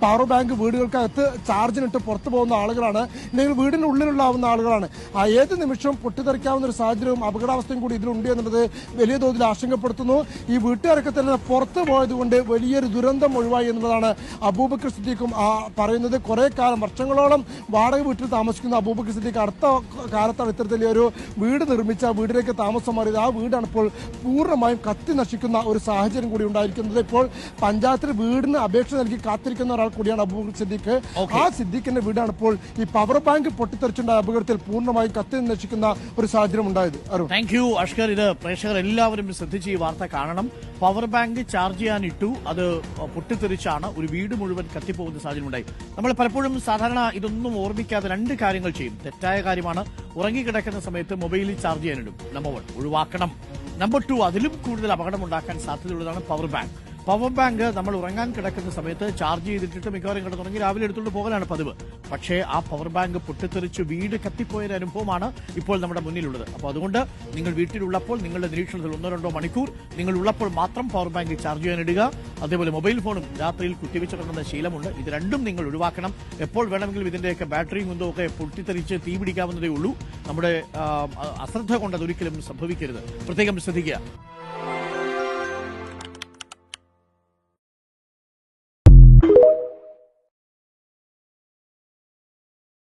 Power bank വീടുകൾക്കകത്ത് ചാർജിനിട്ട് പുറത്തു പോകുന്ന ആളുകളാണ്, അല്ലെങ്കിൽ വീടിന് ഉള്ളിലുള്ളാവുന്ന ആളുകളാണ്. ഏത് നിമിഷവും പൊട്ടിത്തെറിക്കാവുന്ന ഒരു സാഹചര്യവും അപകടാവസ്ഥയും കൂടി ഇതിലുണ്ട് എന്നുള്ളത് വലിയ തോതിൽ ആശങ്കപ്പെടുത്തുന്നു. ഈ വീട്ടുകാരൊക്കെ തന്നെ പുറത്തു പോയതുകൊണ്ട് വലിയൊരു ദുരന്തം ഒഴിവായി എന്നുള്ളതാണ് അബൂബക്കർ സിദ്ദീഖും പറയുന്നത്. കുറെ കാലം, വർഷങ്ങളോളം വാടക വീട്ടിൽ താമസിക്കുന്ന അബൂബക്കർ സിദ്ദീഖ് അടുത്ത കാലത്താണ് ഇത്തരത്തിലൊരു വീട് നിർമ്മിച്ച വീടിലേക്ക് താമസം മാറിയത്. ആ വീടാണ് ഇപ്പോൾ പൂർണ്ണമായും കത്തി നശിക്കുന്ന ഒരു സാഹചര്യം കൂടി ഉണ്ടായിരിക്കുന്നത്. ഇപ്പോൾ പഞ്ചായത്തിൽ വീടിന് അപേക്ഷ നൽകി കാത്തിരിക്കുന്ന ഒരാൾ കൂടിയാണ് അബൂബക്കർ സിദ്ദീഖ്. ആ സിദ്ദീഖിന്റെ വീടാണ് ഇപ്പോൾ ഈ പവർ ബാങ്ക് പൊട്ടിത്തെറിച്ചുണ്ടായ അപകടത്തിൽ പൂർണ്ണമായും കത്തി നശിക്കുന്ന ഒരു സാഹചര്യം ഉണ്ടായത്. Thank you Ashkar. ഇത് പ്രേക്ഷകർ എല്ലാവരും ശ്രദ്ധിച്ച് ഈ വാർത്ത കാണണം. പവർ ബാങ്ക് ചാർജ് ചെയ്യാനിട്ടു, അത് പൊട്ടിത്തെറിച്ചാണ് ഒരു വീട് മുഴുവൻ കത്തിപ്പോകുന്ന സാഹചര്യം ഉണ്ടായി. നമ്മൾ പലപ്പോഴും സാധാരണ ഇതൊന്നും ഓർമ്മിക്കാതെ രണ്ട് കാര്യങ്ങൾ ചെയ്യും. തെറ്റായ കാര്യമാണ്. ഉറങ്ങിക്കിടക്കുന്ന സമയത്ത് മൊബൈലിൽ ചാർജ് ചെയ്യാനിടും. നമ്പർ 1 ഒഴിവാക്കണം. നമ്പർ 2 അതിലും കൂടുതൽ അപകടമുണ്ടാക്കാൻ സാധ്യതയുള്ളതാണ് പവർ ബാങ്ക്. പവർ ബാങ്ക് നമ്മൾ ഉറങ്ങാൻ കിടക്കുന്ന സമയത്ത് ചാർജ് ചെയ്തിട്ട് മിക്കവാറും കിടന്നുറങ്ങി രാവിലെ എടുത്തുകൊണ്ട് പോകലാണ് പതിവ്. പക്ഷേ ആ പവർ ബാങ്ക് പൊട്ടിത്തെറിച്ച് വീട് കത്തിപ്പോയൊരു അനുഭവമാണ് ഇപ്പോൾ നമ്മുടെ മുന്നിലുള്ളത്. അപ്പോൾ അതുകൊണ്ട് നിങ്ങൾ വീട്ടിലുള്ളപ്പോൾ, നിങ്ങളുടെ നിരീക്ഷണത്തിൽ 1-2 മണിക്കൂർ നിങ്ങൾ ഉള്ളപ്പോൾ മാത്രം പവർ ബാങ്ക് ചാർജ് ചെയ്യാനിടുക. അതേപോലെ മൊബൈൽ ഫോണും രാത്രിയിൽ കുത്തിവെച്ച് കിടന്ന ശീലമുണ്ട്. ഇത് രണ്ടും നിങ്ങൾ ഒഴിവാക്കണം. എപ്പോൾ വേണമെങ്കിലും ഇതിന്റെയൊക്കെ ബാറ്ററിയും കുന്തവും ഒക്കെ പൊട്ടിത്തെറിച്ച് തീ പിടിക്കാവുന്നതേ ഉള്ളൂ. നമ്മുടെ അശ്രദ്ധ കൊണ്ട് അതൊരിക്കലും സംഭവിക്കരുത്. പ്രത്യേകം ശ്രദ്ധിക്കുക.